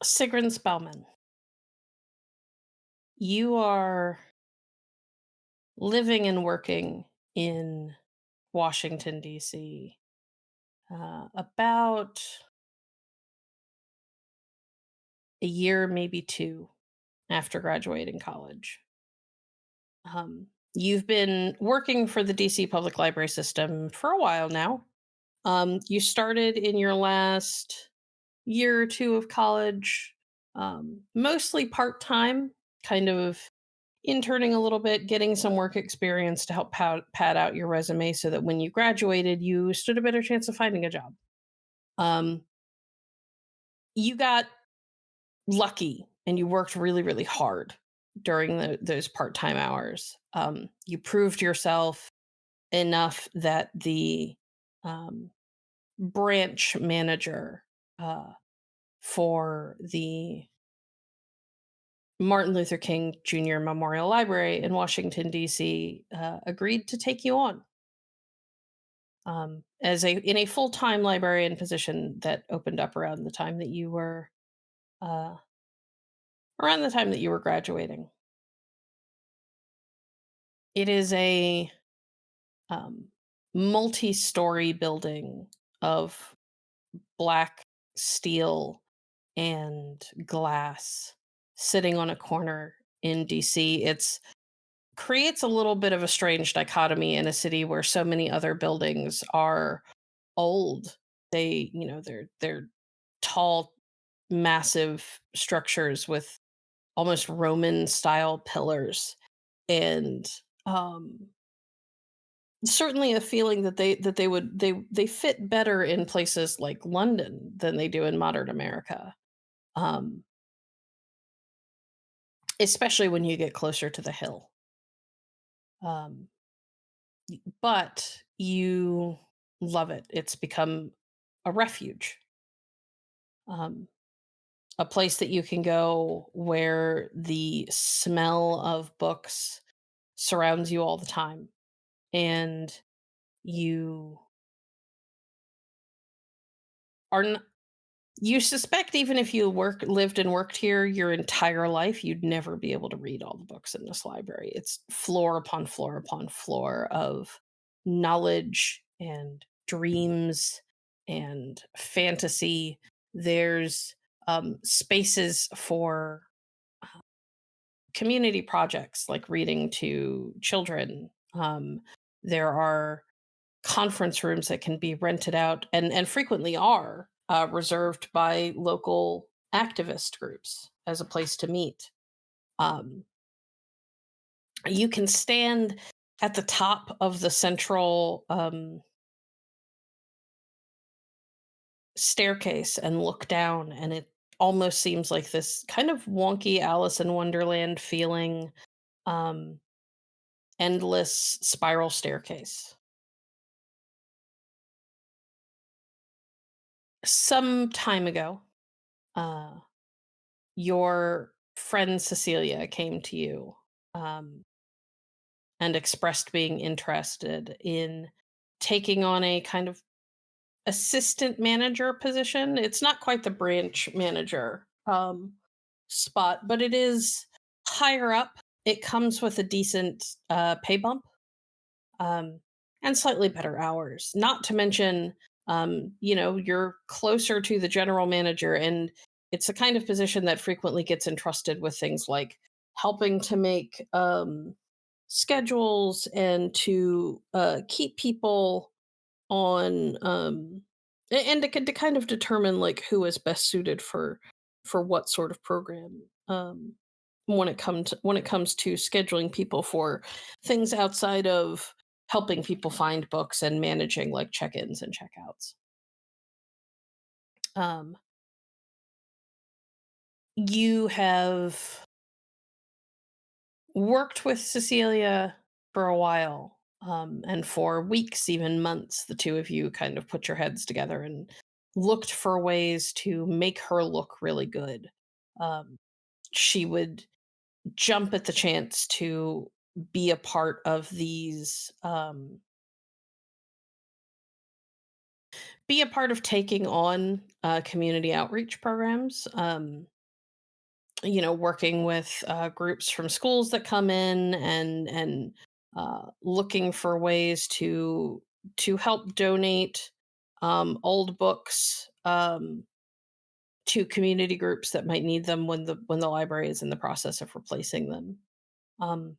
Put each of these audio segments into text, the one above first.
Sigrun Spellman, you are living and working in Washington, D.C., about a year, maybe two after graduating college. You've been working for the DC Public Library System for a while now. You started in your last year or two of college, mostly part time, kind of interning a little bit, getting some work experience to help pad out your resume so that when you graduated, you stood a better chance of finding a job. Um, you got lucky and you worked really, really hard during those part time hours. You proved yourself enough that the um, branch manager uh, for the Martin Luther King Jr. Memorial Library in Washington, D.C., agreed to take you on as a full time librarian position that opened up uh, around the time that you were graduating. It is a um, multi-story building of black steel and glass sitting on a corner in DC. It's creates a little bit of a strange dichotomy in a city where so many other buildings are old. They're tall, massive structures with almost Roman style pillars, and um certainly a feeling that they fit better in places like London than they do in modern America. Um Especially when you get closer to the hill. Um but you love it. It's become a refuge. Um a place that you can go where the smell of books surrounds you all the time, and you are n- you suspect even if you lived and worked here your entire life, you'd never be able to read all the books in this library. It's floor upon floor upon floor of knowledge and dreams and fantasy. There's spaces for community projects like reading to children. There are conference rooms that can be rented out and frequently are reserved by local activist groups as a place to meet. Um, you can stand at the top of the central staircase and look down, and it almost seems like this kind of wonky Alice in Wonderland feeling, um, endless spiral staircase. Some time ago, uh, your friend Cecilia came to you um, and expressed being interested in taking on a kind of assistant manager position. It's not quite the branch manager spot, but it is higher up. It comes with a decent pay bump, um, and slightly better hours. Not to mention, you're closer to the general manager, and it's the kind of position that frequently gets entrusted with things like helping to make schedules and to keep people on and to kind of determine like who is best suited for what sort of program, when it comes to scheduling people for things outside of helping people find books and managing like check-ins and checkouts. um you have worked with Cecilia for a while, and for weeks, even months, the two of you kind of put your heads together and looked for ways to make her look really good. Um, she would jump at the chance to be a part of these be a part of taking on community outreach programs. Working with groups from schools that come in and looking for ways to help donate old books to community groups that might need them when the library is in the process of replacing them. Um,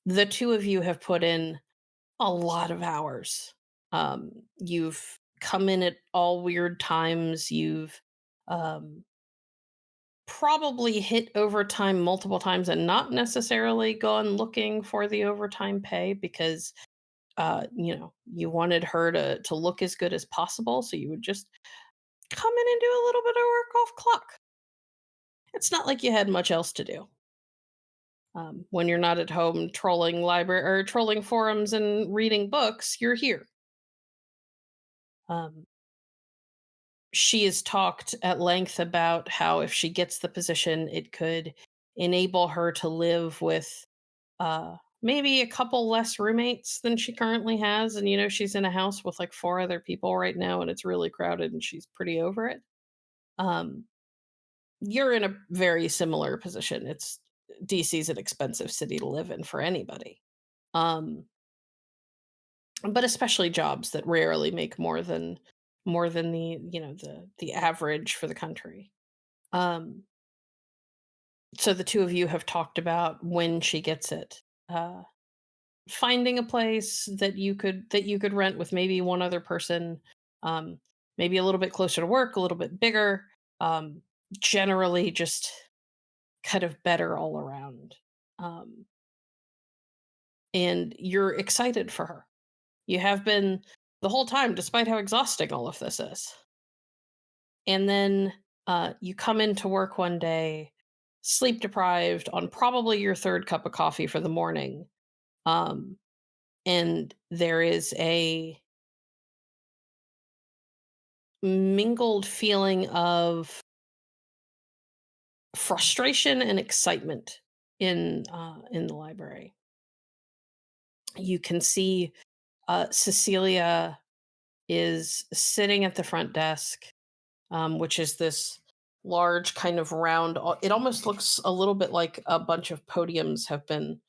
the two of you have put in a lot of hours. You've come in at all weird times. You've um, probably hit overtime multiple times and not necessarily gone looking for the overtime pay because you wanted her to look as good as possible, so you would just come in and do a little bit of work off clock. It's not like you had much else to do. When you're not at home trolling library or trolling forums and reading books, you're here. Um, she has talked at length about how if she gets the position, it could enable her to live with maybe a couple less roommates than she currently has. And, she's in a house with like four other people right now, and it's really crowded, and she's pretty over it. Um, you're in a very similar position. DC's an expensive city to live in for anybody. Um, but especially jobs that rarely make more than the average for the country. Um, so the two of you have talked about when she gets it. Finding a place that you could rent with maybe one other person, um, maybe a little bit closer to work, a little bit bigger, um, generally just kind of better all around. Um, and you're excited for her. You have been the whole time, despite how exhausting all of this is. And then you come into work one day, sleep deprived, on probably your third cup of coffee for the morning. Um, and there is a mingled feeling of frustration and excitement in the library. You can see Cecilia is sitting at the front desk, which is this large kind of round. It almost looks a little bit like a bunch of podiums have been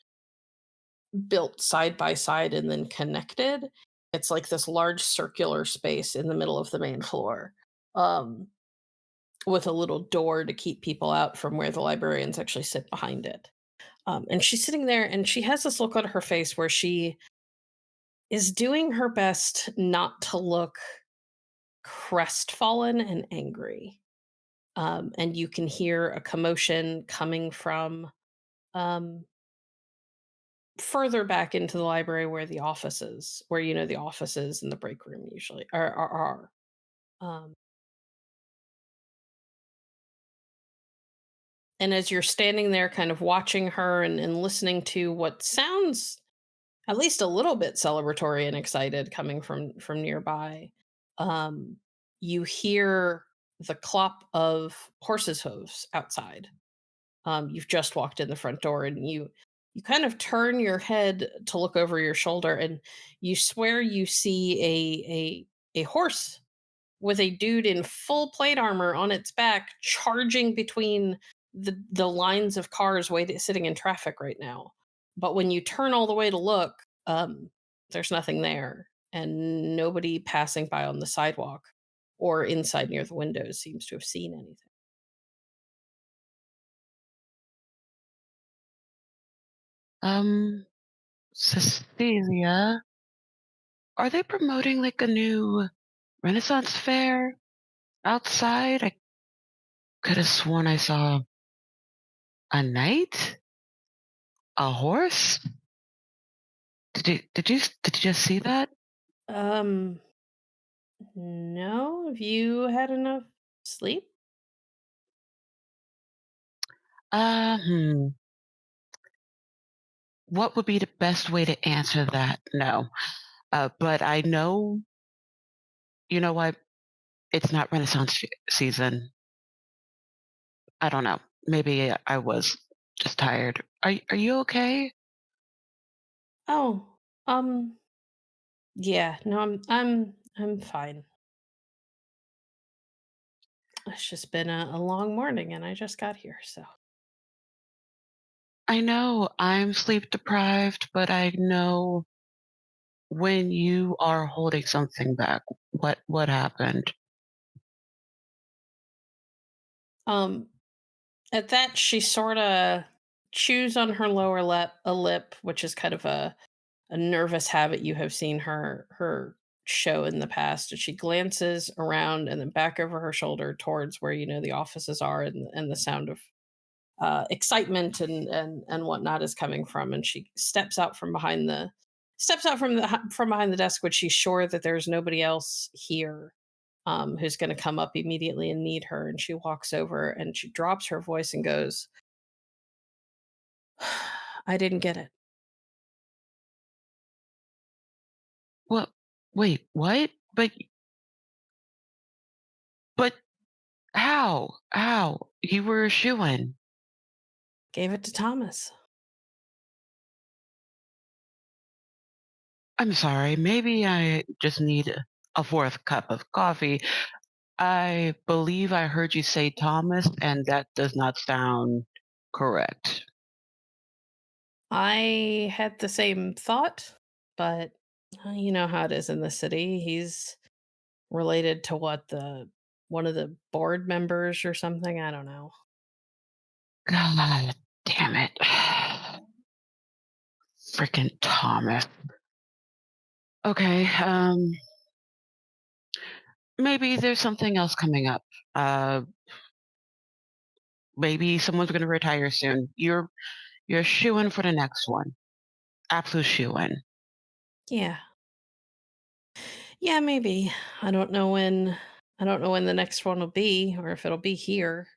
built side by side and then connected. It's like this large circular space in the middle of the main floor. Um, with a little door to keep people out from where the librarians actually sit behind it. And she's sitting there and she has this look on her face where she is doing her best not to look crestfallen and angry. And you can hear a commotion coming from um, further back into the library where the offices, where the offices and the break room usually are. Um, and as you're standing there, kind of watching her and listening to what sounds at least a little bit celebratory and excited coming from nearby, um, you hear the clop of horses' hooves outside. You've just walked in the front door, and you kind of turn your head to look over your shoulder, and you swear you see a horse with a dude in full plate armor on its back charging between the lines of cars sitting in traffic right now. But when you turn all the way to look, there's nothing there, and nobody passing by on the sidewalk or inside near the windows seems to have seen anything. Um, Cecilia, are they promoting like a new Renaissance fair outside? I could have sworn I saw a knight, a horse. Did you just see that? Um, no, have you had enough sleep? Hmm. What would be the best way to answer that? No. But I know, you know what? It's not Renaissance season. I don't know. Maybe I was just tired. Are you okay? Oh, um, yeah, no, I'm fine. It's just been a long morning and I just got here, so. I know I'm sleep deprived, but I know when you are holding something back, what happened? Um, at that, she sorta chews on her lower lip, which is kind of a nervous habit you have seen her show in the past, and she glances around and then back over her shoulder towards where, the offices are and the sound of excitement and whatnot is coming from, and she steps out from behind the desk, which she's sure that there's nobody else here who's going to come up immediately and need her. And she walks over and she drops her voice and goes, "I didn't get it." What? Wait, what? But how? How? You were a shoo-in. Gave it to Thomas. I'm sorry, maybe I just need a fourth cup of coffee. I believe I heard you say Thomas, and that does not sound correct. I had the same thought, but you know how it is in the city. He's related to one of the board members or something. I don't know. God damn it. Freaking Thomas. Okay, maybe there's something else coming up. Uh, maybe someone's gonna retire soon. You're shoo-in for the next one. Absolute shoo-in. Yeah. Yeah, maybe. I don't know when I don't know when the next one will be or if it'll be here.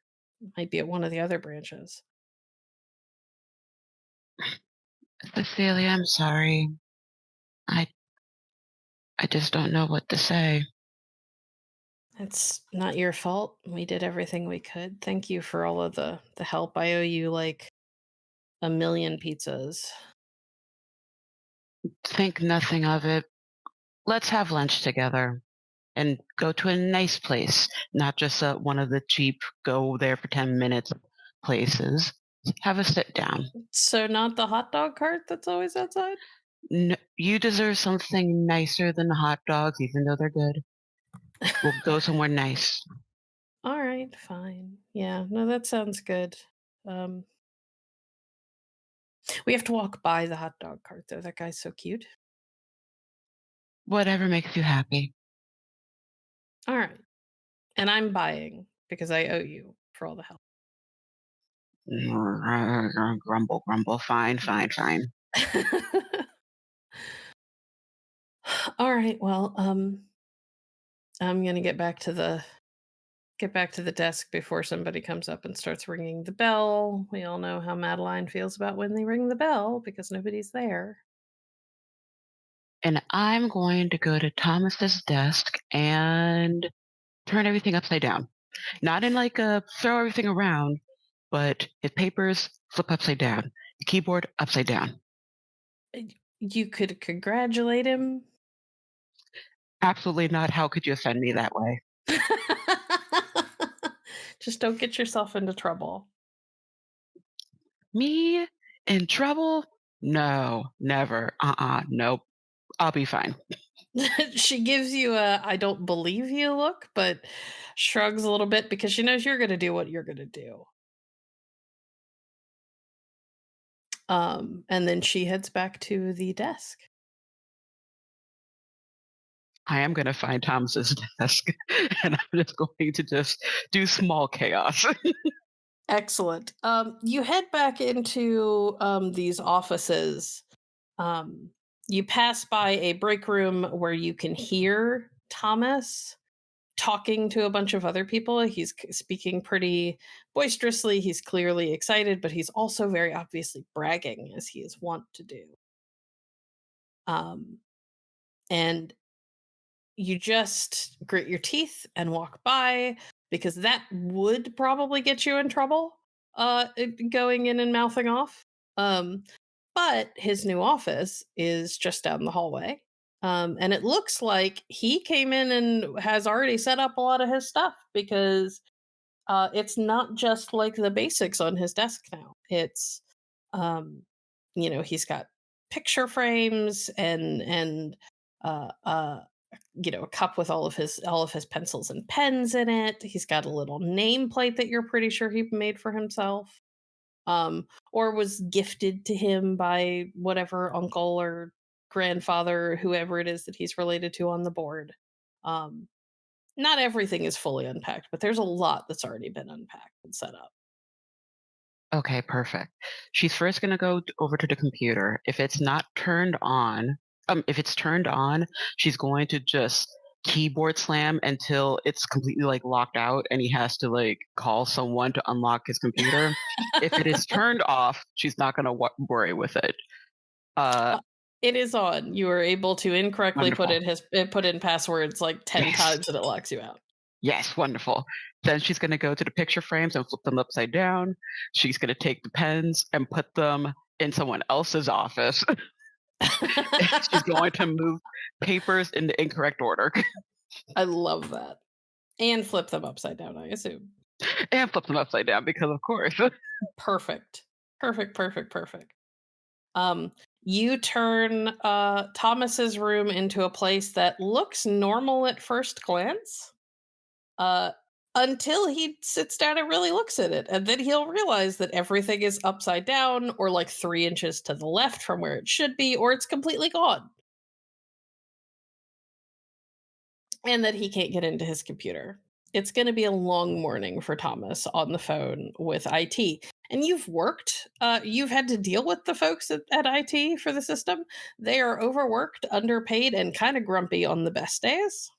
It might be at one of the other branches. Cecilia, I'm sorry. I I just don't know what to say. It's not your fault. We did everything we could. Thank you for all of the help. I owe you like a million pizzas. Think nothing of it. Let's have lunch together and go to a nice place, not just one of the cheap go there for 10 minutes places. Have a sit down. So not the hot dog cart that's always outside? You deserve something nicer than hot dogs, even though they're good. We'll go somewhere nice. All right, fine. Yeah, no, that sounds good. Um, we have to walk by the hot dog cart though. That guy's so cute. Whatever makes you happy. All right. And I'm buying because I owe you for all the help. Grumble, grumble. Fine, fine, fine. All right. Well, I'm going to get back to the desk before somebody comes up and starts ringing the bell. We all know how Madeline feels about when they ring the bell because nobody's there. And I'm going to go to Thomas's desk and turn everything upside down. Not in like a throw everything around, but his papers flip upside down, the keyboard upside down. You could congratulate him. Absolutely not. How could you offend me that way? Just don't get yourself into trouble. Me in trouble? No, never. Nope. I'll be fine. She gives you a I don't believe you look, but shrugs a little bit because she knows you're going to do what you're going to do. And then she heads back to the desk. I am going to find Thomas's desk and I'm just going to just do small chaos. Excellent. You head back into these offices. Um, you pass by a break room where you can hear Thomas talking to a bunch of other people. He's speaking pretty boisterously. He's clearly excited, but he's also very obviously bragging, as he is wont to do. Um, and you just grit your teeth and walk by because that would probably get you in trouble going in and mouthing off. Um, but his new office is just down the hallway. And it looks like he came in and has already set up a lot of his stuff because It's not just like the basics on his desk now. It's, um, he's got picture frames and uh, uh, a cup with all of his pencils and pens in it. He's got a little nameplate that you're pretty sure he made for himself, or was gifted to him by whatever uncle or grandfather, whoever it is that he's related to on the board. Um, Not everything is fully unpacked, but there's a lot that's already been unpacked and set up. Okay, perfect. She's first gonna go over to the computer. If it's turned on, she's going to just keyboard slam until it's completely like locked out, and he has to like call someone to unlock his computer. If it is turned off, she's not gonna worry with it. Uh, Uh, it is on. You are able to incorrectly Wonderful. put in passwords like 10 Yes. times and it locks you out. Yes, wonderful. Then she's gonna go to the picture frames and flip them upside down. She's gonna take the pens and put them in someone else's office. She's going to move papers in the incorrect order I love that. And flip them upside down, I assume. and flip them upside down because, of course. Perfect. Perfect, perfect, perfect. Um, you turn Thomas's room into a place that looks normal at first glance. Uh, until he sits down and really looks at it. And then he'll realize that everything is upside down or like 3 inches to the left from where it should be, or it's completely gone. And that he can't get into his computer. It's going to be a long morning for Thomas on the phone with IT. And you've had to deal with the folks at IT for the system. They are overworked, underpaid, and kind of grumpy on the best days.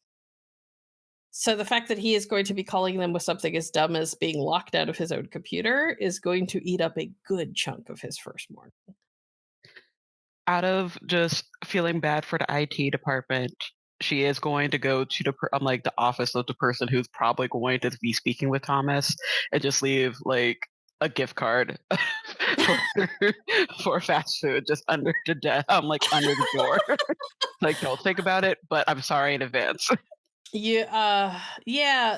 So the fact that he is going to be calling them with something as dumb as being locked out of his own computer is going to eat up a good chunk of his first morning. Out of just feeling bad for the IT department, she is going to go to like the office of the person who's probably going to be speaking with Thomas and just leave like a gift card for for fast food just under the like under the door. Like, don't think about it, but I'm sorry in advance. Yeah.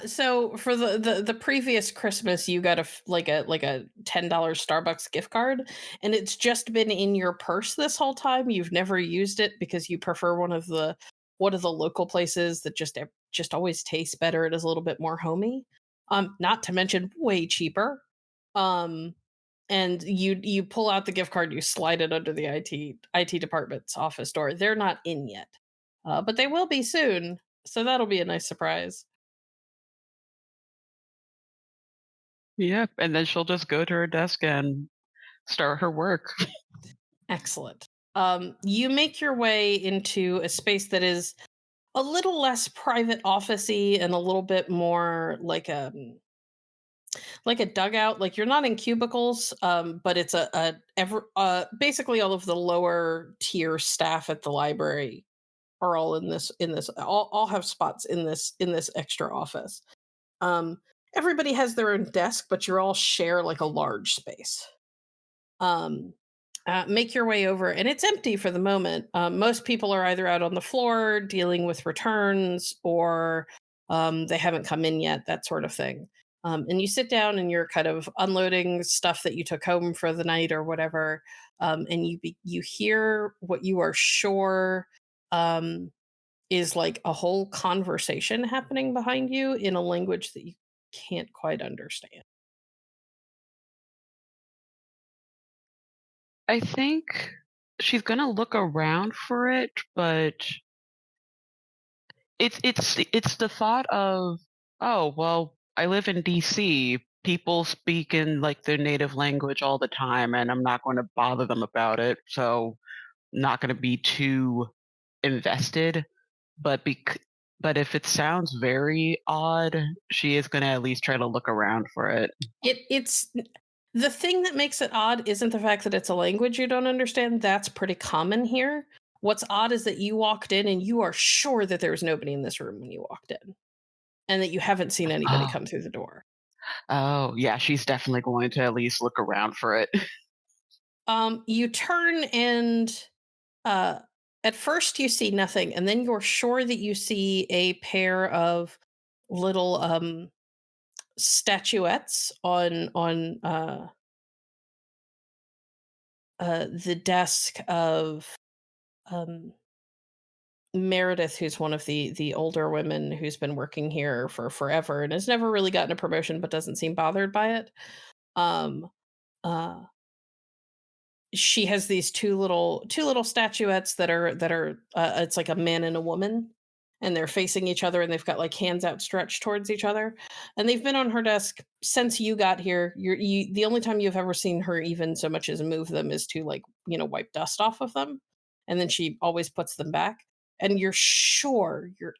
So for the previous Christmas, you got like a $10 Starbucks gift card, and it's just been in your purse this whole time. You've never used it because you prefer one of the local places that just always tastes better. It is a little bit more homey. Not to mention way cheaper. Um, and you pull out the gift card, you slide it under the IT department's office door. They're not in yet, but they will be soon. So that'll be a nice surprise. Yep, and then she'll just go to her desk and start her work. Excellent. You make your way into a space that is a little less private officey and a little bit more like a dugout. Like you're not in cubicles, but it's basically all of the lower tier staff at the library are all in this all have spots in this extra office. Um, Everybody has their own desk, but you all share like a large space. Um, Make your way over, and it's empty for the moment. Most people are either out on the floor dealing with returns, or they haven't come in yet, that sort of thing. And you sit down and you're kind of unloading stuff that you took home for the night or whatever, and you hear what you are sure um, is like a whole conversation happening behind you in a language that you can't quite understand. I think she's gonna look around for it, but it's the thought of, "Oh, well, I live in DC. People speak in, like, their native language all the time, and I'm not gonna bother them about it, so not gonna be too invested." But but if it sounds very odd, she is gonna at least try to look around for it. It's the thing that makes it odd isn't the fact that it's a language you don't understand. That's pretty common here. What's odd is that you walked in and you are sure that there's nobody in this room when you walked in, and that you haven't seen anybody Oh. come through the door. Oh, yeah, she's definitely going to at least look around for it. You turn and uh, at first you see nothing, and then you're sure that you see a pair of little statuettes on the desk of um, Meredith, who's one of the older women who's been working here for forever and has never really gotten a promotion, but doesn't seem bothered by it. Um, uh, she has these two little statuettes that are it's like a man and a woman, and they're facing each other, and they've got like hands outstretched towards each other, and they've been on her desk since you got here. The only time you've ever seen her even so much as move them is to, like, wipe dust off of them, and then she always puts them back, and you're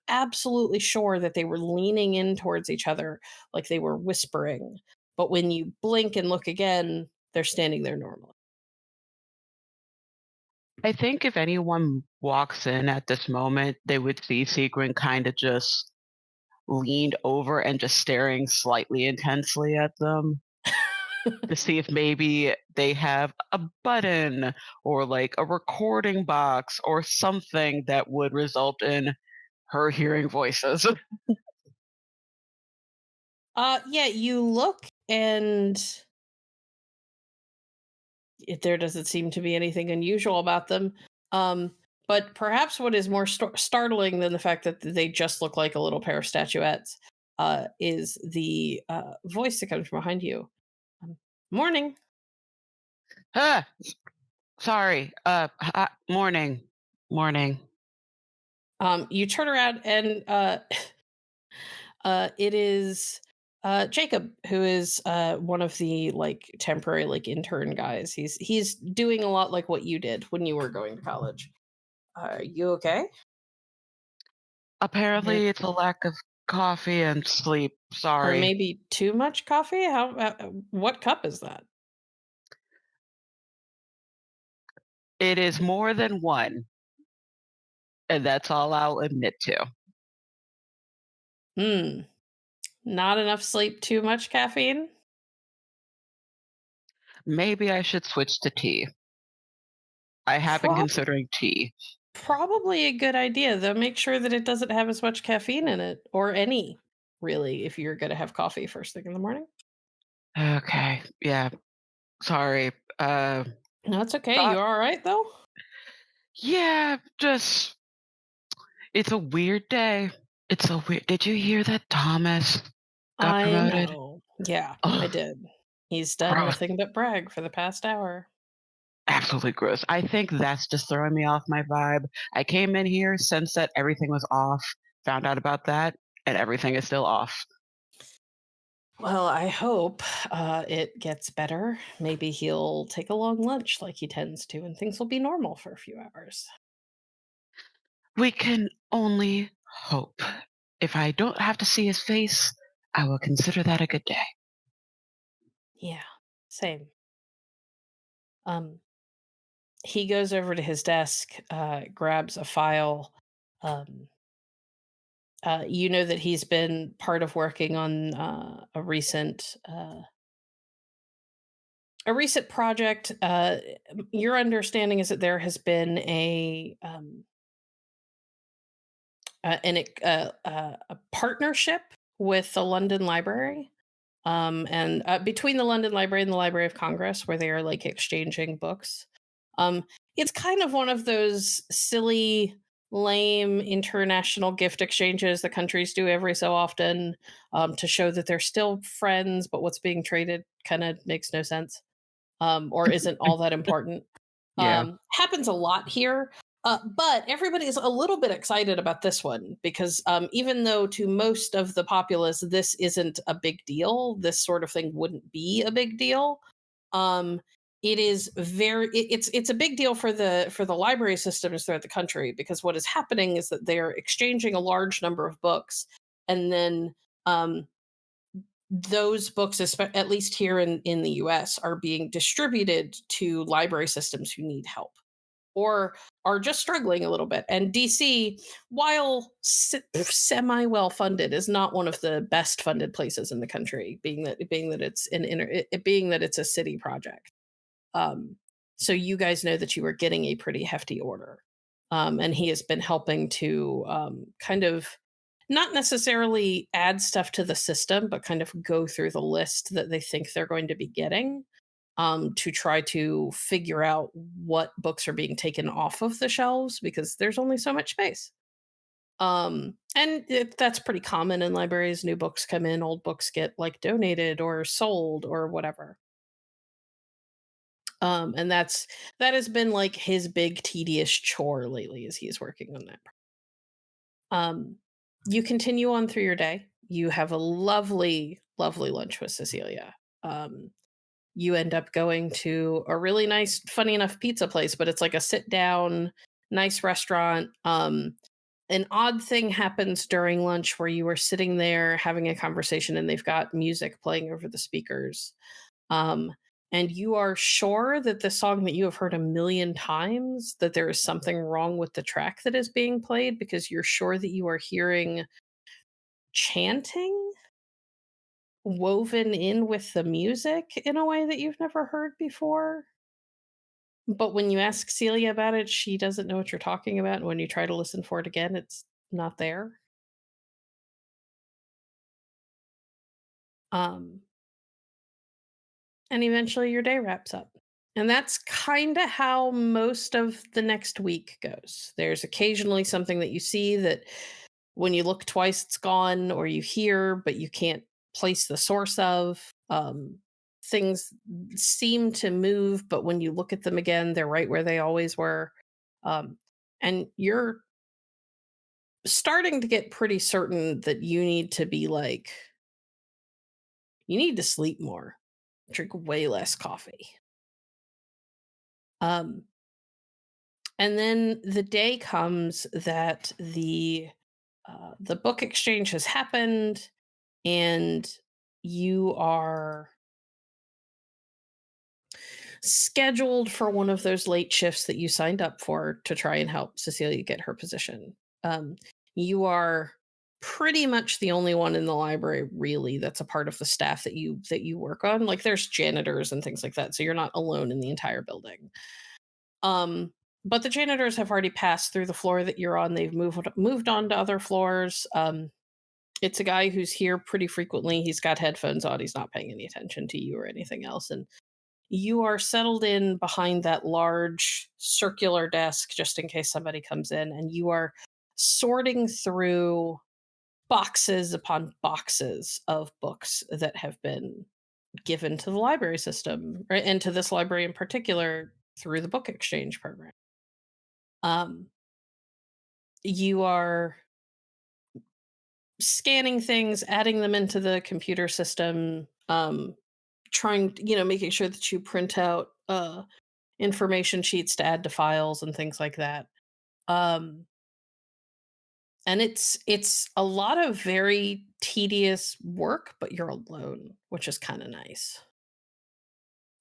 absolutely sure that they were leaning in towards each other like they were whispering, but when you blink and look again, they're standing there normally. I think if anyone walks in at this moment, they would see Sigrun kind of just leaned over and just staring slightly intensely at them to see if maybe they have a button or like a recording box or something that would result in her hearing voices. Yeah, you look and there doesn't seem to be anything unusual about them. Um, but perhaps what is more startling than the fact that they just look like a little pair of statuettes is the voice that comes from behind you. Morning. Ah, sorry. Morning. Morning. You turn around and it is Jacob, who is one of the like temporary like intern guys. He's doing a lot like what you did when you were going to college. Are you okay? Yeah. Apparently, it's a lack of coffee and sleep. Or Sorry. maybe too much coffee? How what cup is that? It is more than one, and that's all I'll admit to. Hmm. Not enough sleep, too much caffeine? Maybe I should switch to tea. I have been Prob considering tea. Probably a good idea, though make sure that it doesn't have as much caffeine in it, or any, really, if you're gonna have coffee first thing in the morning. Okay. Yeah. Sorry. No, it's okay. Thought. You alright, though? Yeah. Just. It's a weird day. It's a weird. Did you hear that Thomas got I promoted? know. Yeah, I Oh, did. He's done gross. nothing but brag for the past hour. Absolutely gross. I think that's just throwing me off my vibe. I came in here, sensed that everything was off, found out about that, and everything is still off. Well, I hope it gets better. Maybe he'll take a long lunch like he tends to, and things will be normal for a few hours. We can only hope. If I don't have to see his face, I will consider that a good day. Yeah, same. Um, he goes over to his desk, grabs a file. Um, you know that he's been part of working on a recent project. Your understanding is that there has been a partnership with the London Library, and between the London Library and the Library of Congress, where they are like exchanging books. Um, it's kind of one of those silly, lame international gift exchanges the countries do every so often, to show that they're still friends, but what's being traded kind of makes no sense, or isn't all that important. Yeah. Happens a lot here. But everybody's a little bit excited about this one because even though to most of the populace this isn't a big deal, this sort of thing wouldn't be a big deal. Um, it is it's a big deal for the library systems throughout the country because what is happening is that they're exchanging a large number of books, and then um, those books, at least here in the US, are being distributed to library systems who need help or are just struggling a little bit. And DC, while semi well funded, is not one of the best funded places in the country, being that it's being that it's a city project. Um, so you guys know that you are getting a pretty hefty order, and he has been helping to kind of not necessarily add stuff to the system, but kind of go through the list that they think they're going to be getting, to try to figure out what books are being taken off of the shelves because there's only so much space. That's pretty common in libraries. New books come in, old books get like donated or sold or whatever. And that has been like his big tedious chore lately as he's working on that. Um, you continue on through your day. You have a lovely, lovely lunch with Cecilia. Um, you end up going to a really nice, funny enough pizza place, but it's like a sit down, nice restaurant. An odd thing happens during lunch where you are sitting there having a conversation and they've got music playing over the speakers. Um, and you are sure that the song that you have heard a million times, that there is something wrong with the track that is being played because you're sure that you are hearing chanting woven in with the music in a way that you've never heard before. But when you ask Celia about it, she doesn't know what you're talking about. And when you try to listen for it again, it's not there. Um, and eventually your day wraps up. And that's kind of how most of the next week goes. There's occasionally something that you see that when you look twice, it's gone, or you hear, but you can't place the source of. Things seem to move, but when you look at them again, they're right where they always were. Um, and you're starting to get pretty certain that you need to be like, you need to sleep more, drink way less coffee. Um, and then the day comes that the book exchange has happened, and you are scheduled for one of those late shifts that you signed up for to try and help Cecilia get her position. Um, you are pretty much the only one in the library really that's a part of the staff that you work on. Like there's janitors and things like that, so you're not alone in the entire building. Um, but the janitors have already passed through the floor that you're on. They've moved on to other floors. It's a guy who's here pretty frequently. He's got headphones on. He's not paying any attention to you or anything else. And you are settled in behind that large circular desk just in case somebody comes in, and you are sorting through boxes upon boxes of books that have been given to the library system, right, and to this library in particular through the book exchange program. Um, you are scanning things, adding them into the computer system, trying, making sure that you print out information sheets to add to files and things like that. Um, and it's a lot of very tedious work, but you're alone, which is kind of nice.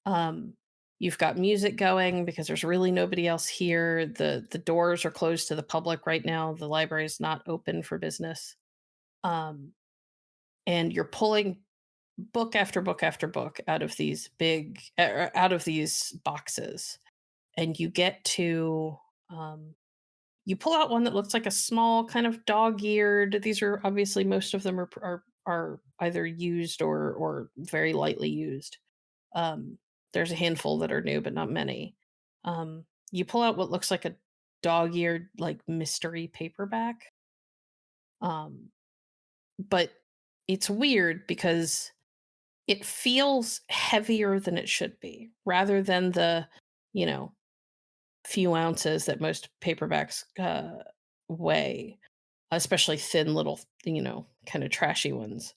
Um, you've got music going because there's really nobody else here. The doors are closed to the public right now. The library is not open for business. Um, and you're pulling book after book after book out of these out of these boxes, and you get to you pull out one that looks like a small kind of dog-eared. These are obviously most of them are either used or very lightly used. Um, there's a handful that are new, but not many. You pull out what looks like a dog-eared like mystery paperback. Um, but it's weird because it feels heavier than it should be, rather than the, you know, few ounces that most paperbacks weigh, especially thin little, kind of trashy ones.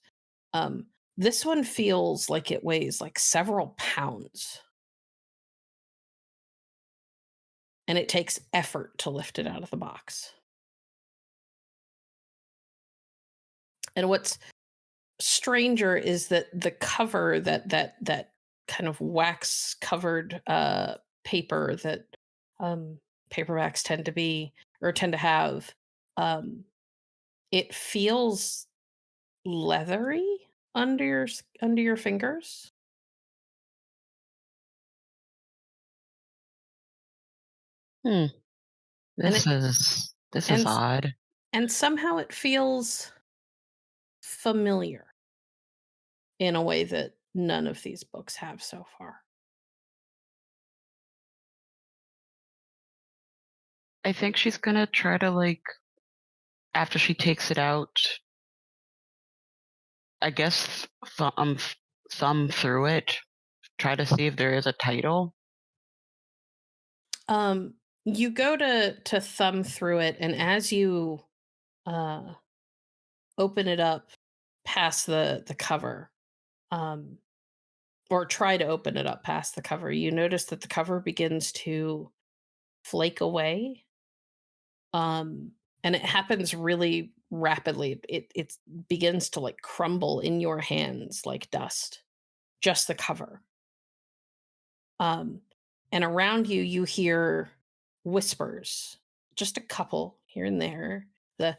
Um, this one feels like it weighs like several pounds, and it takes effort to lift it out of the box. And what's stranger is that the cover, that kind of wax covered paper that um, paperbacks tend to have, um, it feels leathery under your fingers, Hmm. and This is and odd. and somehow it feels familiar in a way that none of these books have so far. I think she's gonna try to, like, after she takes it out, I guess, thumb through it, try to see if there is a title. Um, you go to thumb through it, and as you uh, open it up past the cover, um, or try to open it up past the cover, you notice that the cover begins to flake away. Um, and it happens really rapidly. It begins to like crumble in your hands like dust. Just the cover. Um, and around you, you hear whispers, just a couple here and there. The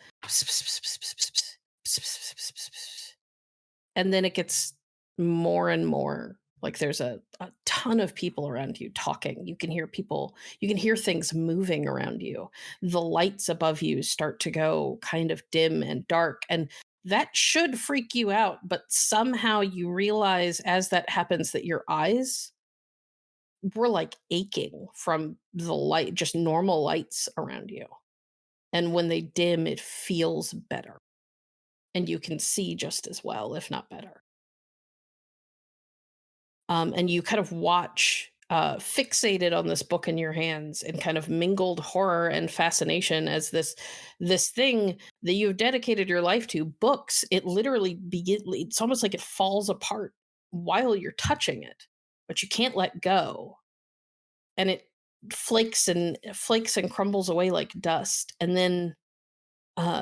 and then it gets more and more like there's a ton of people around you talking. You can hear people, you can hear things moving around you. The lights above you start to go kind of dim and dark. And that should freak you out. But somehow you realize as that happens that your eyes were like aching from the light, just normal lights around you. And when they dim, it feels better. And you can see just as well, if not better. And you kind of watch fixated on this book in your hands and kind of mingled horror and fascination as this thing that you've dedicated your life to, books, it literally begin it's almost like it falls apart while you're touching it, but you can't let go, and it flakes and crumbles away like dust, and then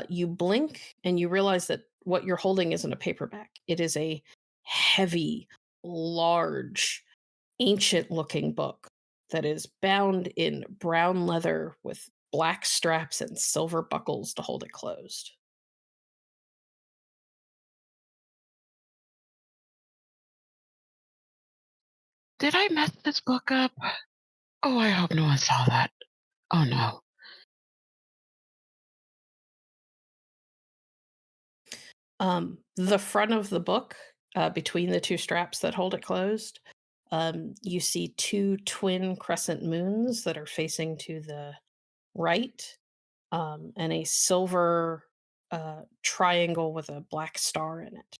you blink and you realize that what you're holding isn't a paperback. It is a heavy, large, ancient looking book that is bound in brown leather with black straps and silver buckles to hold it closed. Did I mess this book up? Oh, I hope no one saw that. Oh, no. The front of the book, between the two straps that hold it closed, you see two twin crescent moons that are facing to the right, and a silver triangle with a black star in it.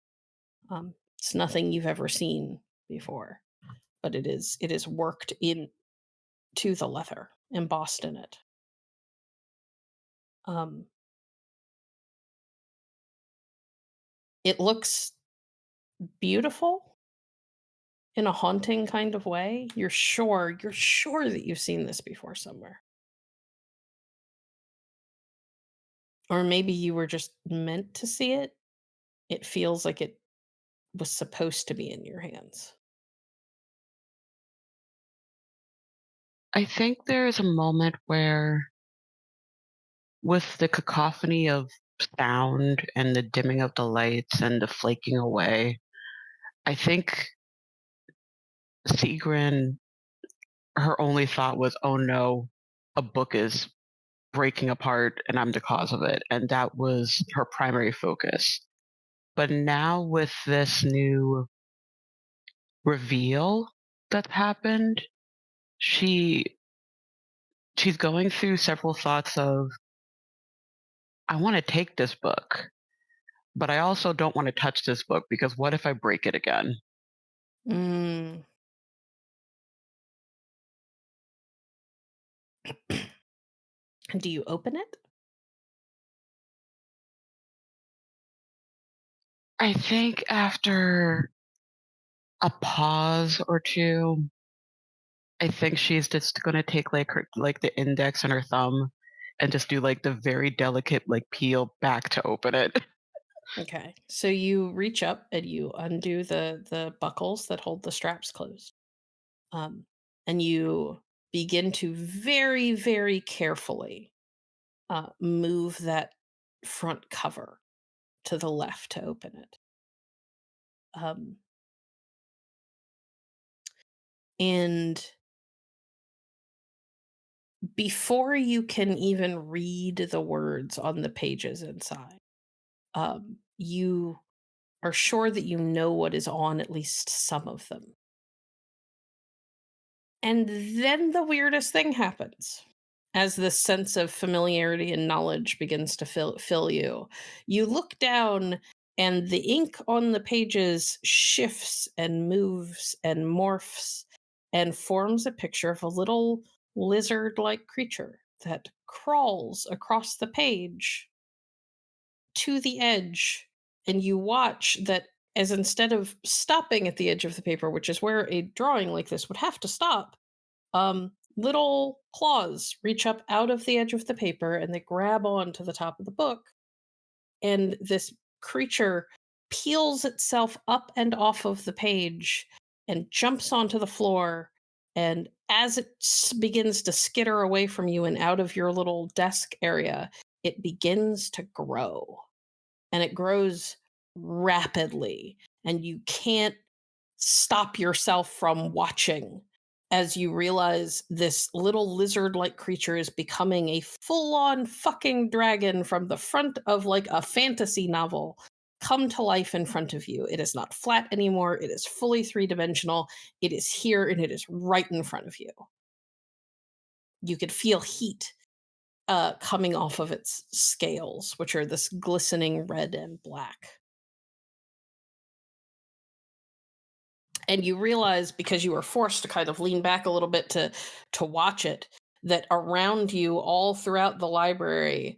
It's nothing you've ever seen before, but it is worked into the leather, embossed in it. Um, it looks beautiful in a haunting kind of way. You're sure that you've seen this before somewhere, or maybe you were just meant to see it. It feels like it was supposed to be in your hands. I think there is a moment where, with the cacophony of sound and the dimming of the lights and the flaking away, I think Sigrun, her only thought was, "Oh no, a book is breaking apart and I'm the cause of it." And that was her primary focus. But now with this new reveal that's happened, she she's going through several thoughts of, I want to take this book, but I also don't want to touch this book because what if I break it again? Mm. Do you open it? I think after a pause or two, I think she's just gonna take like her like the index and her thumb and just do like the very delicate like peel back to open it. Okay. So you reach up and you undo the buckles that hold the straps closed. Um, and you begin to very, very carefully move that front cover to the left to open it. Um, and before you can even read the words on the pages inside, you are sure that you know what is on at least some of them. And then the weirdest thing happens. As this sense of familiarity and knowledge begins to fill you, you look down and the ink on the pages shifts and moves and morphs and forms a picture of a little lizard like creature that crawls across the page to the edge. And you watch that, as instead of stopping at the edge of the paper, which is where a drawing like this would have to stop, little claws reach up out of the edge of the paper and they grab on to the top of the book. And this creature peels itself up and off of the page and jumps onto the floor. And as it begins to skitter away from you and out of your little desk area, it begins to grow. And it grows rapidly. And you can't stop yourself from watching as you realize this little lizard like creature is becoming a full on fucking dragon from the front of like a fantasy novel come to life in front of you. It is not flat anymore. It is fully three-dimensional. It is here and it is right in front of you. You could feel heat coming off of its scales, which are this glistening red and black. And you realize, because you were forced to kind of lean back a little bit to watch it, that around you all throughout the library,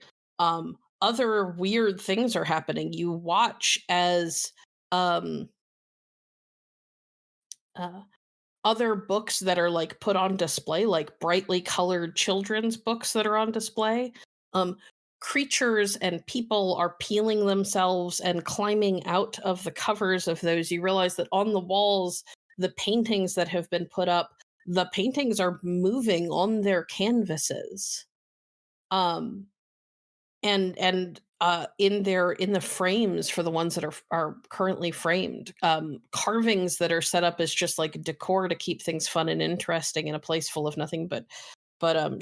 other weird things are happening. You watch as um uh, other books that are like put on display, like brightly colored children's books that are on display, um creatures and people are peeling themselves and climbing out of the covers of those. You realize that on the walls, the paintings that have been put up, the paintings are moving on their canvases. um and in the frames for the ones that are currently framed, carvings that are set up as just like decor to keep things fun and interesting in a place full of nothing but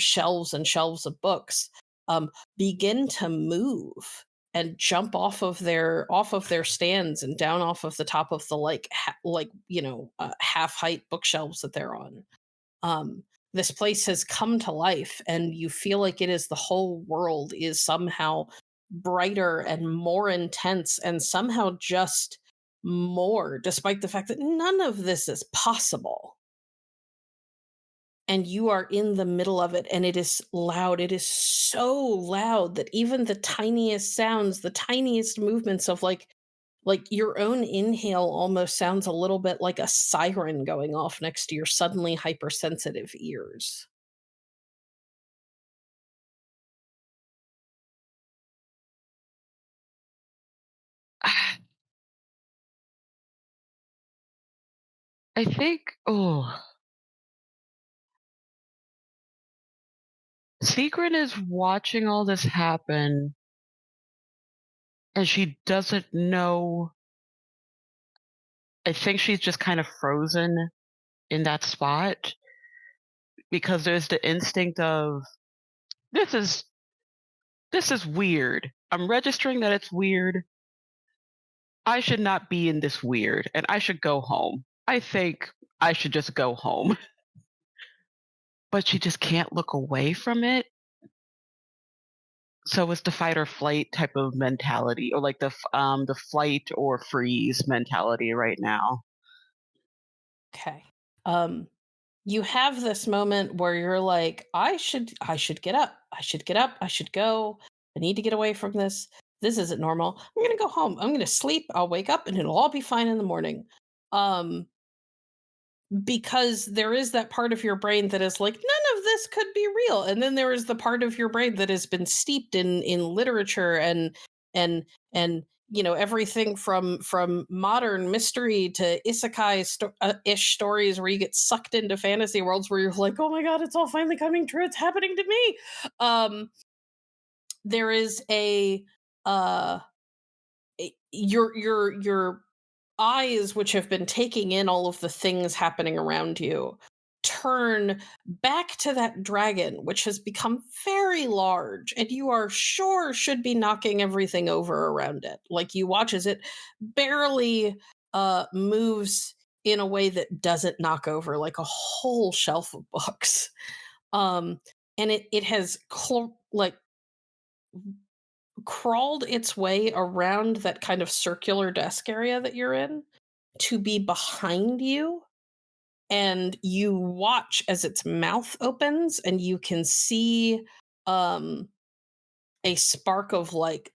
shelves and shelves of books, um begin to move and jump off of their stands and down off of the top of the half height bookshelves that they're on. This place has come to life and you feel like it is the whole world is somehow brighter and more intense and somehow just more, despite the fact that none of this is possible. And you are in the middle of it and it is loud. It is so loud that even the tiniest sounds, the tiniest movements of like your own inhale almost sounds a little bit like a siren going off next to your suddenly hypersensitive ears. I think, oh, Secret is watching all this happen and she doesn't know. I think she's just kind of frozen in that spot because there's the instinct of this is this is weird. I'm registering that it's weird. I should not be in this weird and I should go home. I think I should just go home. But she just can't look away from it. So it's the fight or flight type of mentality, or like the flight or freeze mentality right now. Okay. Um you have this moment where you're like, I should get up. I should get up. I should go. I need to get away from this. This isn't normal. I'm going to go home. I'm going to sleep. I'll wake up and it'll all be fine in the morning. Um because there is that part of your brain that is like, none of this could be real, and then there is the part of your brain that has been steeped in literature and and everything from modern mystery to isekai ish stories where you get sucked into fantasy worlds where you're like, oh my god, it's all finally coming true, it's happening to me. There is uh your eyes, which have been taking in all of the things happening around you, turn back to that dragon, which has become very large and you are sure should be knocking everything over around it. Like you watch as it barely moves in a way that doesn't knock over like a whole shelf of books. Um, and it has crawled its way around that kind of circular desk area that you're in to be behind you, and you watch as its mouth opens and you can see um a spark of like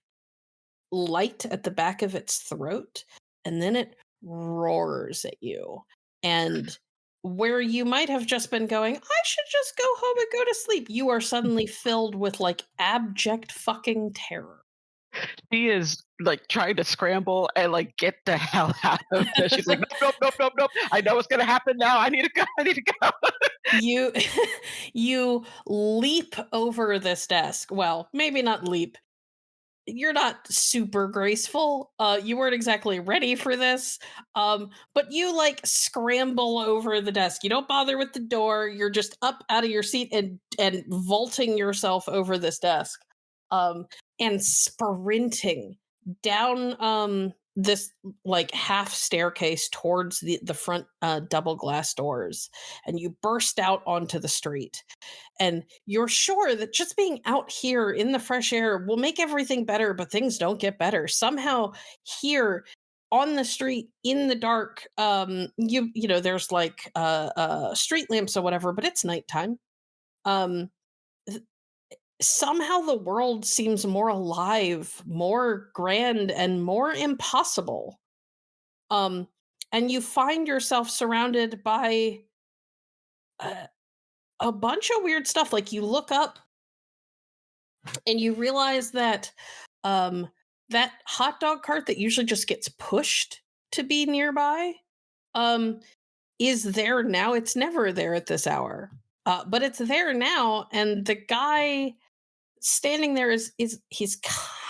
light at the back of its throat, and then it roars at you, and where you might have just been going, I should just go home and go to sleep, you are suddenly filled with like abject fucking terror. She is like trying to scramble and like get the hell out of there. She's like, nope, nope, nope, nope, nope. I know what's gonna happen now. I need to go. I need to go. You you leap over this desk. Well, maybe not leap. You're not super graceful. You weren't exactly ready for this. But you like scramble over the desk. You don't bother with the door. You're just up out of your seat and vaulting yourself over this desk. Um, and sprinting down this like half staircase towards the front double glass doors, and you burst out onto the street, and you're sure that just being out here in the fresh air will make everything better, but things don't get better somehow. Here on the street in the dark, you know there's like street lamps or whatever, but it's nighttime. um Somehow the world seems more alive, more grand, and more impossible. um and you find yourself surrounded by a, a bunch of weird stuff. Like you look up and you realize that um that hot dog cart that usually just gets pushed to be nearby um is there now. It's never there at this hour, but it's there now, and the guy standing there is he's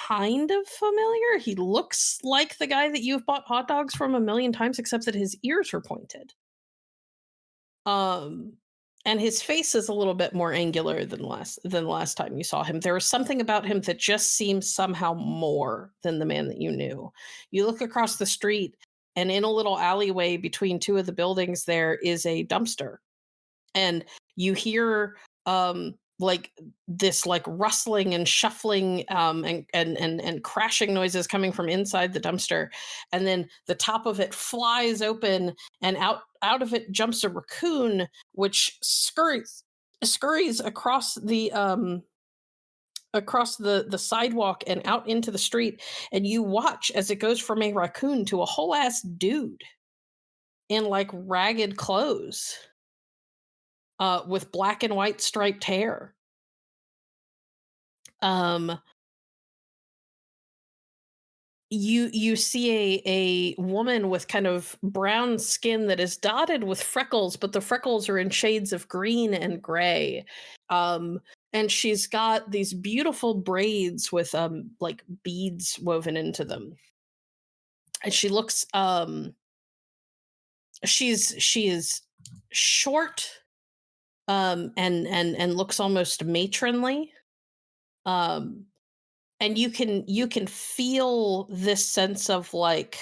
kind of familiar. He looks like the guy that you've bought hot dogs from a million times, except that his ears are pointed. Um, and his face is a little bit more angular than last time you saw him. There is something about him that just seems somehow more than the man that you knew. You look across the street, and in a little alleyway between two of the buildings, there is a dumpster, and you hear like this like rustling and shuffling and crashing noises coming from inside the dumpster, and then the top of it flies open, and out of it jumps a raccoon which scurries across the sidewalk and out into the street, and you watch as it goes from a raccoon to a whole ass dude in like ragged clothes, with black and white striped hair. Um, you see a woman with kind of brown skin that is dotted with freckles, but the freckles are in shades of green and gray. Um, and she's got these beautiful braids with like beads woven into them. And she looks she is short, and looks almost matronly. Um and you can feel this sense of like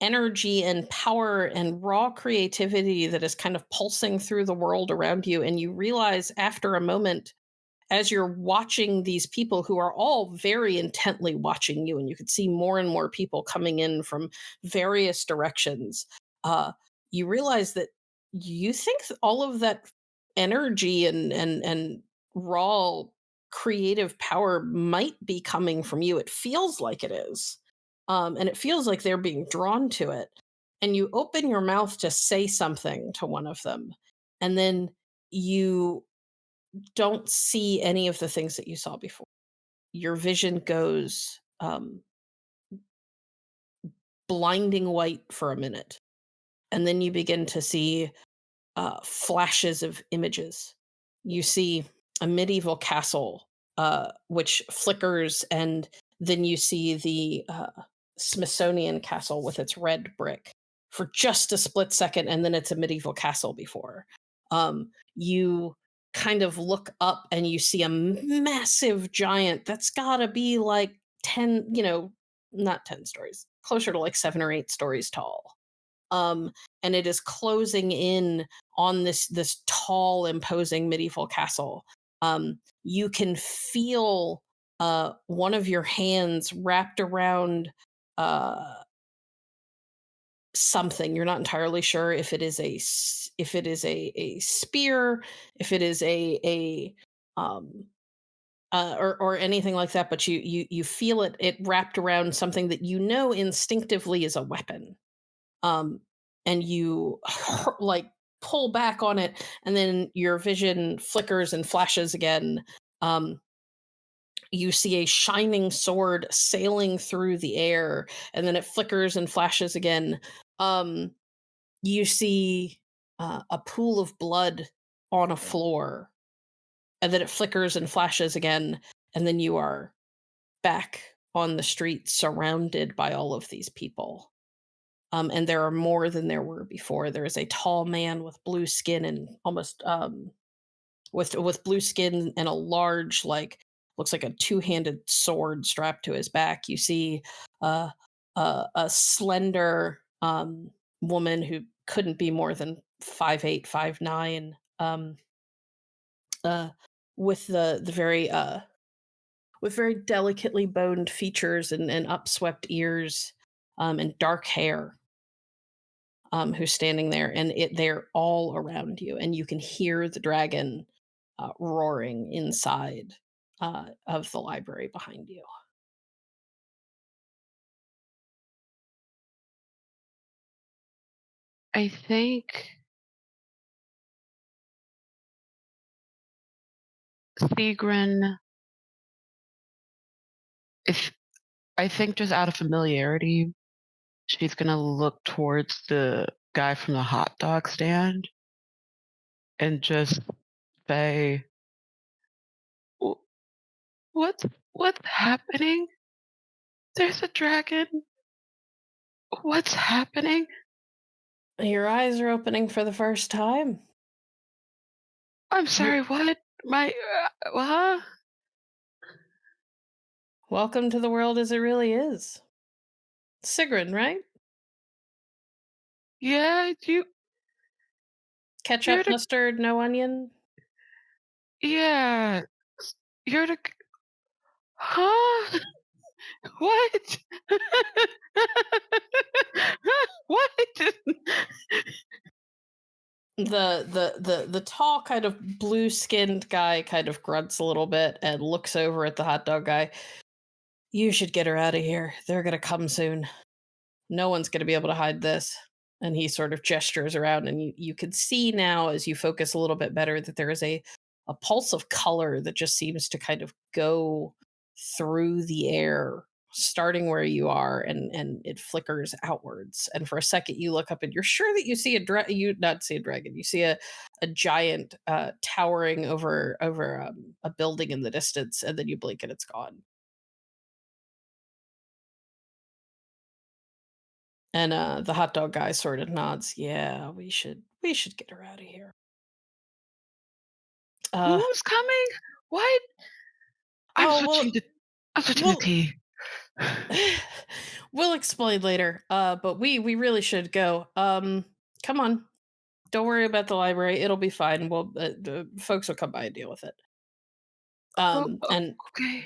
energy and power and raw creativity that is kind of pulsing through the world around you, and you realize after a moment, as you're watching these people who are all very intently watching you, and you could see more and more people coming in from various directions, uh, you realize that you think all of that energy and raw creative power might be coming from you. It feels like it is. And it feels like they're being drawn to it. And you open your mouth to say something to one of them, and then you don't see any of the things that you saw before. Your vision goes blinding white for a minute, and then you begin to see flashes of images. You see a medieval castle, which flickers, and then you see the Smithsonian castle with its red brick. for just a split second, and then it's a medieval castle before. You kind of look up and you see a massive giant that's gotta be like 10, not 10 stories, closer to like 7 or 8 stories tall. Um, and it is closing in on this tall, imposing medieval castle. You can feel one of your hands wrapped around uh, something. You're not entirely sure if it is if it is a spear, if it is a um, or anything like that. But you feel it wrapped around something that you know instinctively is a weapon. um, and you like pull back on it, and then your vision flickers and flashes again. Um, you see a shining sword sailing through the air, and then it flickers and flashes again. Um, you see a pool of blood on a floor, and then it flickers and flashes again, and then you are back on the street surrounded by all of these people. And there are more than there were before. There is a tall man with blue skin and almost with blue skin and a large, like, looks like a two-handed sword strapped to his back. You see uh, a slender woman who couldn't be more than 5'8", 5'9", uh, with the very with very delicately boned features and upswept ears, and dark hair, who's standing there, and they're all around you, and you can hear the dragon roaring inside of the library behind you. I think Sigrun, if I think just out of familiarity, she's gonna look towards the guy from the hot dog stand and just say, "Wh- "What's what's happening? There's a dragon. What's happening?" Your eyes are opening for the first time. I'm You sorry. What? My huh? Welcome to the world as it really is. Sigrun, right? Yeah, Ketchup, you're the mustard, no onion. yeah, you're the huh? What? What? The tall, kind of blue skinned guy kind of grunts a little bit and looks over at the hot dog guy. You should get her out of here. They're gonna come soon. No one's going to be able to hide this. And he sort of gestures around, and you can see now, as you focus a little bit better, that there is a pulse of color that just seems to kind of go through the air, starting where you are, and it flickers outwards. And for a second, you look up, and you're sure that you see you not see a dragon, you see a giant towering over a building in the distance, and then you blink and it's gone. And, the hot dog guy sort of nods, "Yeah, we should get her out of here." Uh, Who's coming? What? I'm oh, switching to I'm switching to we'll tea. we'll explain later, but we really should go. Come on. Don't worry about the library, it'll be fine, the folks will come by and deal with it. Oh, And okay.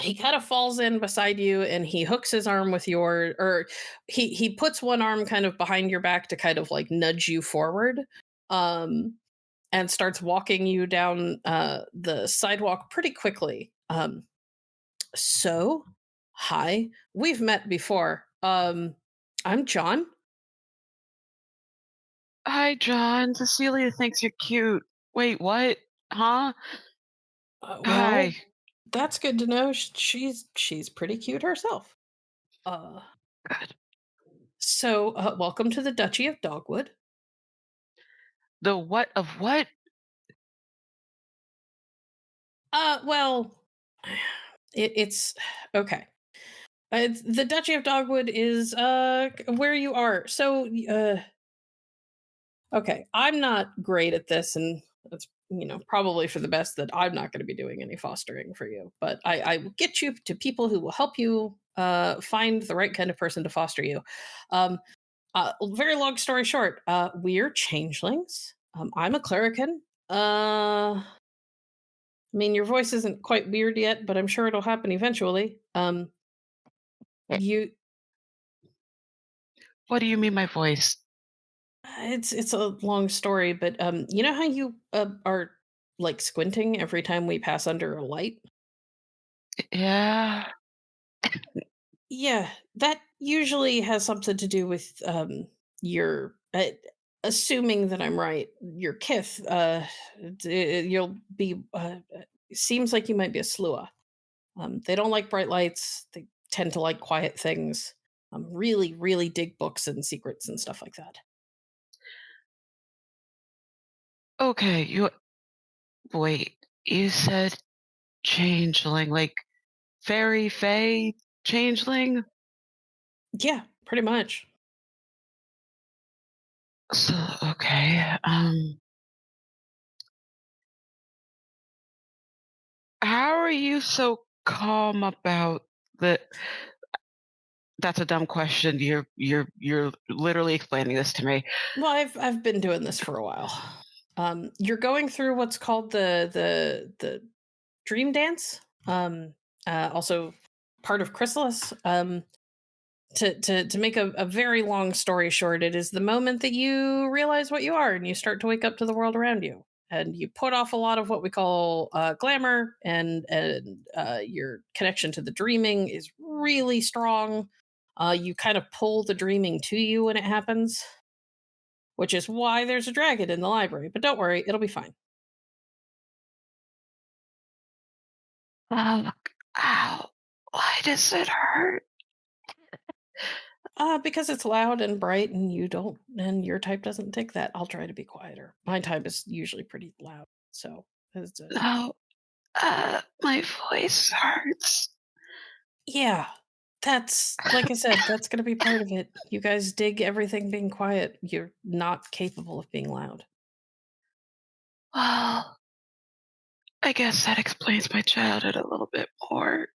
he kind of falls in beside you, and he hooks his arm with your, or he puts one arm kind of behind your back to kind of, like, nudge you forward. Um and starts walking you down the sidewalk pretty quickly. So, hi, we've met before. I'm John. Hi, John. Cecilia thinks you're cute. Wait, what? Huh? Well, Hi. that's good to know. She's pretty cute herself. Uh, Good. so welcome to the Duchy of Dogwood. The what of what? Well, it's okay. The Duchy of Dogwood is where you are. So okay, I'm not great at this, and that's probably for the best that I'm not going to be doing any fostering for you. But I will get you to people who will help you find the right kind of person to foster you. Um, very long story short, we're changelings. I'm a clerican. I mean, your voice isn't quite weird yet, but I'm sure it'll happen eventually. You, What do you mean my voice? it's a long story, but you know how you are like squinting every time we pass under a light? Yeah. Yeah, that usually has something to do with your assuming that I'm right, your kith. You'll be. Seems like you might be a slua. They don't like bright lights. They tend to like quiet things. Really, really dig books and secrets and stuff like that. Okay, you wait. You said changeling, like fairy, fae, changeling? Yeah, pretty much. So, okay. How are you so calm about the that's a dumb question. You're literally explaining this to me. Well, I've been doing this for a while. You're going through what's called the dream dance. Also part of chrysalis. To make a very long story short, it is the moment that you realize what you are and you start to wake up to the world around you, and you put off a lot of what we call glamour, and your connection to the dreaming is really strong. You kind of pull the dreaming to you when it happens, which is why there's a dragon in the library. But don't worry, it'll be fine. Oh, ow. Why does it hurt? Because it's loud and bright, and you don't, and your type doesn't take that. I'll try to be quieter. My type is usually pretty loud, so it's No, my voice hurts. yeah. That's like I said. That's going to be part of it. You guys dig everything being quiet. You're not capable of being loud. Well, I guess that explains my childhood a little bit more.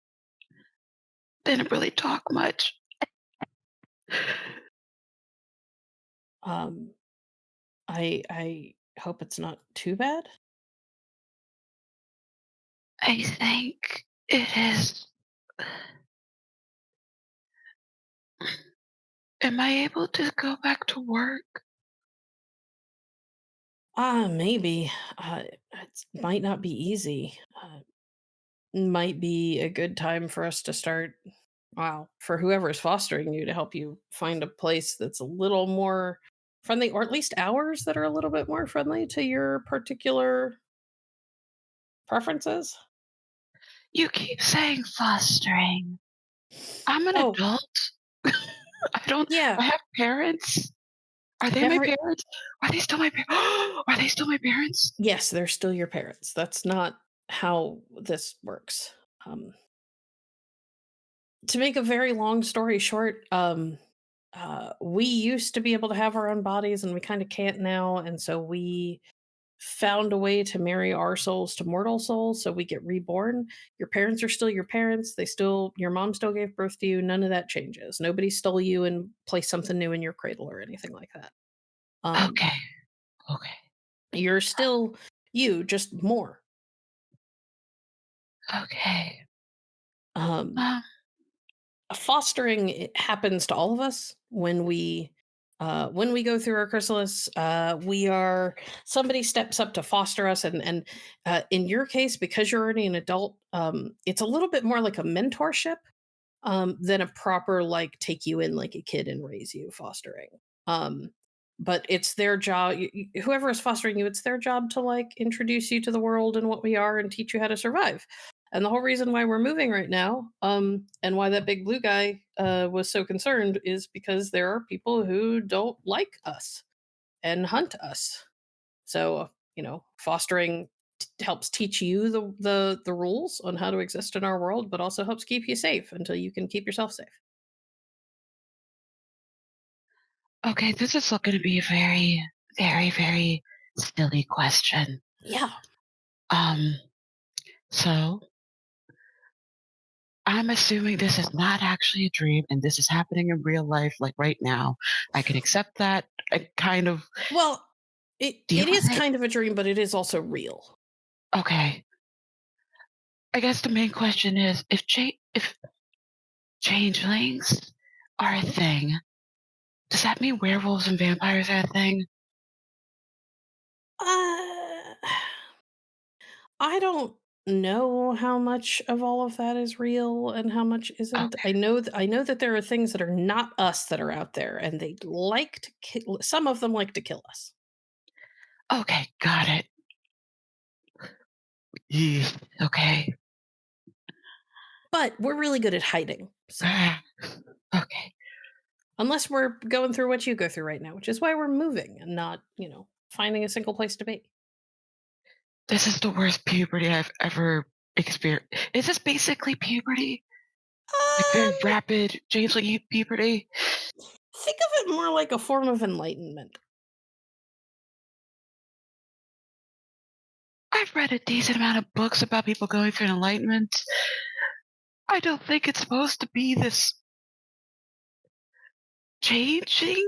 Didn't really talk much. Um, I hope it's not too bad. I think it is. Am I able to go back to work? Maybe. It might not be easy. Might be a good time for us to start. Wow, for whoever's fostering you to help you find a place that's a little more friendly, or at least hours that are a little bit more friendly to your particular preferences. You keep saying fostering. I'm an Oh, adult. I don't. yeah. I have parents. Are they my Every parents? Are they still my parents? Are they still my parents? Yes, they're still your parents. That's not how this works. Um, to make a very long story short, we used to be able to have our own bodies, and we kind of can't now, and so we found a way to marry our souls to mortal souls so we get reborn. Your parents are still your parents. Your mom still gave birth to you. None of that changes. Nobody stole you and placed something new in your cradle or anything like that. Um, Okay. Okay. you're still you, just more. Okay. Um, Um, fostering, it happens to all of us when we go through our chrysalis. We are Somebody steps up to foster us, and in your case, because you're already an adult, it's a little bit more like a mentorship than a proper like take you in like a kid and raise you fostering. Um, but it's their job. Whoever is fostering you, it's their job to like introduce you to the world and what we are and teach you how to survive. And the whole reason why we're moving right now, and why that big blue guy was so concerned, is because there are people who don't like us and hunt us. So, fostering helps teach you the rules on how to exist in our world, but also helps keep you safe until you can keep yourself safe. Okay, this is going to be a very, very, very silly question. Yeah. Um, so I'm assuming this is not actually a dream and this is happening in real life, like right now. I can accept that. I kind of Well, it deal is with it. kind of a dream, but it is also real. Okay. I guess the main question is if changelings are a Mhm. thing, does that mean werewolves and vampires are a thing? Uh, I don't know how much of all of that is real and how much isn't. Okay. I know that there are things that are not us that are out there, and they like to kill. Some of them like to kill us, Okay, got it. Yeesh. Okay. but we're really good at hiding. So Ah, okay. unless we're going through what you go through right now, which is why we're moving and not, finding a single place to be. This is the worst puberty I've ever experienced. Is this basically puberty? Like very Um, rapid changeling puberty? think of it more like a form of enlightenment. I've read a decent amount of books about people going through enlightenment. I don't think it's supposed to be this changing.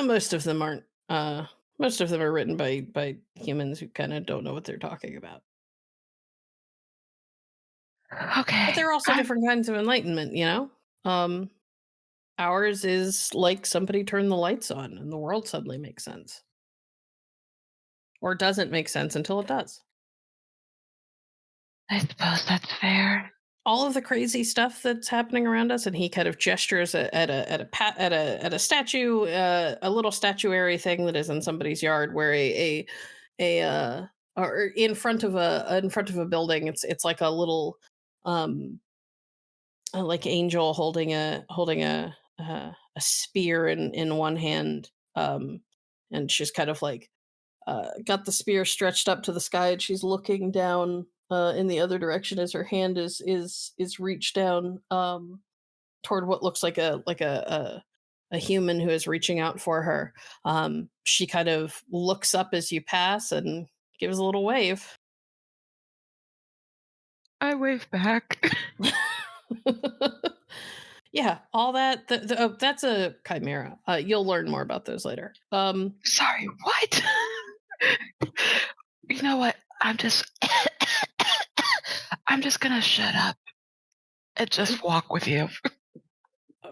Most of them aren't. Most of them are written by humans who kind of don't know what they're talking about. But Okay. there are also I'm different kinds of enlightenment, you know? Um, Ours is like somebody turned the lights on and the world suddenly makes sense. Or doesn't make sense until it does. I suppose that's fair. All of the crazy stuff that's happening around us, and he kind of gestures at a statue, a little statuary thing that is in somebody's yard, where a or in front of a building. It's like a little um like angel holding a spear in one hand, and she's kind of like got the spear stretched up to the sky, and she's looking down in the other direction as her hand is reached down toward what looks like a human who is reaching out for her. She kind of looks up as you pass and gives a little wave. I wave back. Yeah, all that. That's a chimera. You'll learn more about those later. Sorry, what? You know what? I'm just gonna shut up and just walk with you. uh,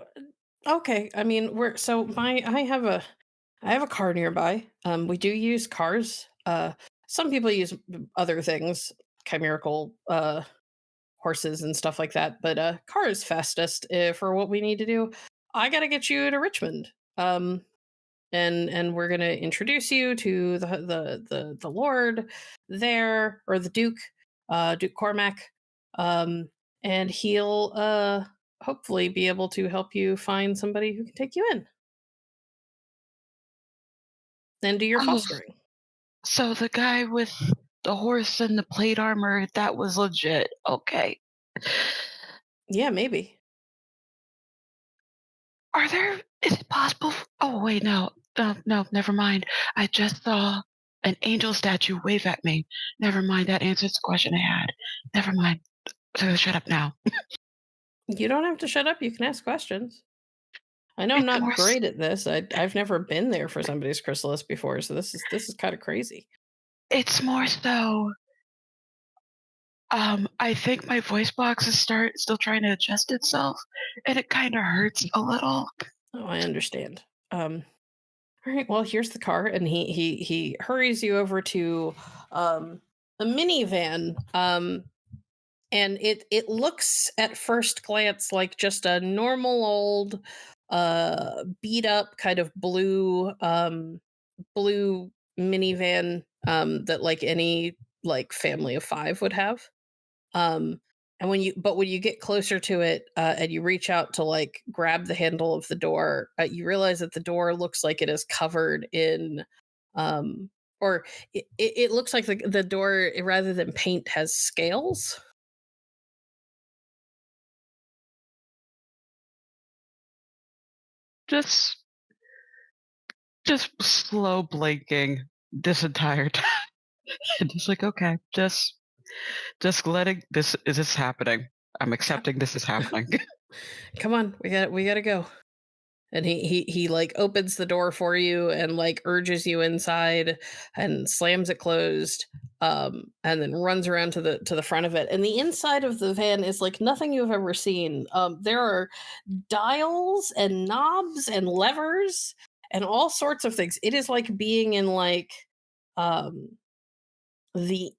okay, I mean, we're so my I have a car nearby. We do use cars. Some people use other things, chimerical horses and stuff like that. But car is fastest for what we need to do. I got to get you to Richmond, and we're gonna introduce you to the Lord there, or the Duke, Duke Cormac, um, and he'll hopefully be able to help you find somebody who can take you in and do your Oh, fostering. so the guy with the horse and the plate armor, that was legit. Okay. Yeah, maybe. Is it possible? Oh, wait, no. No, no, never mind. I just saw an angel statue wave at me. Never mind, that answers the question I had. Never mind. So shut up now. You don't have to shut up. You can ask questions. I know I'm It's not more, s- great at this. I've never been there for somebody's chrysalis before, so this is kind of crazy. it's more so, I think my voice box is still trying to adjust itself, and it kind of hurts a little. Oh, I understand. All right. Well, here's the car, and he hurries you over to a minivan. And it looks at first glance like just a normal old beat up kind of blue minivan that like any like family of five would have. Um, and when you get closer to it and you reach out to like grab the handle of the door, you realize that the door looks like it is covered in Or it looks like the door, rather than paint, has scales. Just just slow blinking this entire time. Just like, okay, just letting this is this happening. I'm Come, accepting this is happening. come on, we gotta go. And he like opens the door for you and like urges you inside and slams it closed, and then runs around to the front of it. And the inside of the van is like nothing you've ever seen. There are dials and knobs and levers and all sorts of things. It is like being in like um the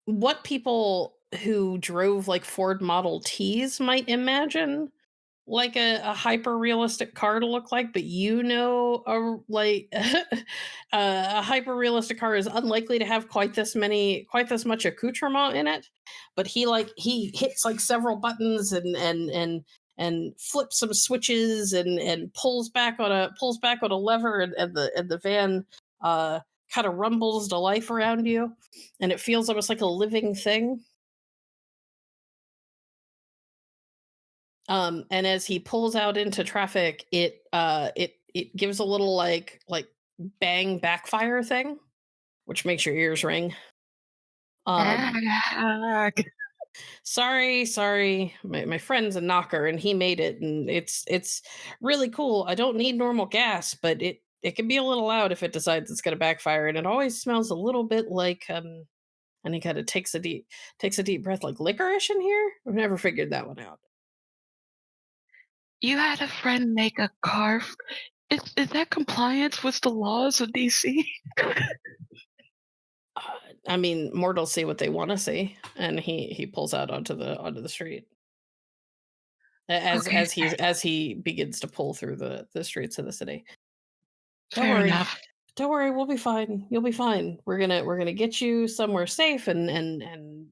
what people who drove like Ford Model Ts might imagine like a hyper realistic car to look like, but a hyper realistic car is unlikely to have quite this much accoutrement in it. But he hits like several buttons and flips some switches and pulls back on a lever, and the van uh kind of rumbles to life around you, and it feels almost like a living thing. And as he pulls out into traffic, it gives a little like bang backfire thing, which makes your ears ring. Um, Ah, sorry, my friend's a knocker and he made it, and it's really cool. I don't need normal gas, but it can be a little loud if it decides it's going to backfire, and it always smells a little bit like And he kind of takes a deep breath, like licorice in here. I've never figured that one out. you had a friend make a car. Is that compliance with the laws of DC? Uh, I mean, mortals see what they want to see, and he pulls out onto the street Okay, as he begins to pull through the streets of the city. Don't fair worry, enough. don't worry, we'll be fine. You'll be fine. We're gonna get you somewhere safe, and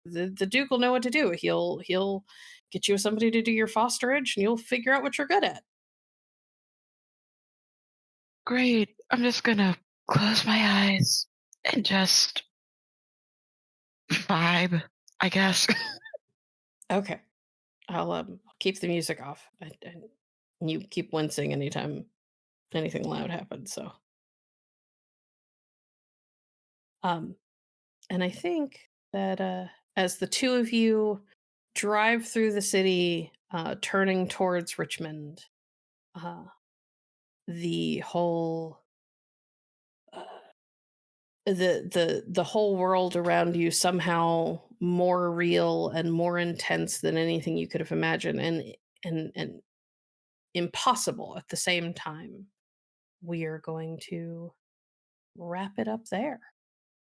the Duke will know what to do. He'll get you somebody to do your fosterage, and you'll figure out what you're good at. Great. I'm just gonna close my eyes and just vibe, I guess. Okay, I'll keep the music off. You keep wincing anytime anything loud happens. So um and I think that as the two of you drive through the city, turning towards Richmond, uh, the whole uh, the whole world around you somehow more real and more intense than anything you could have imagined, and impossible at the same time. We are going to wrap it up there.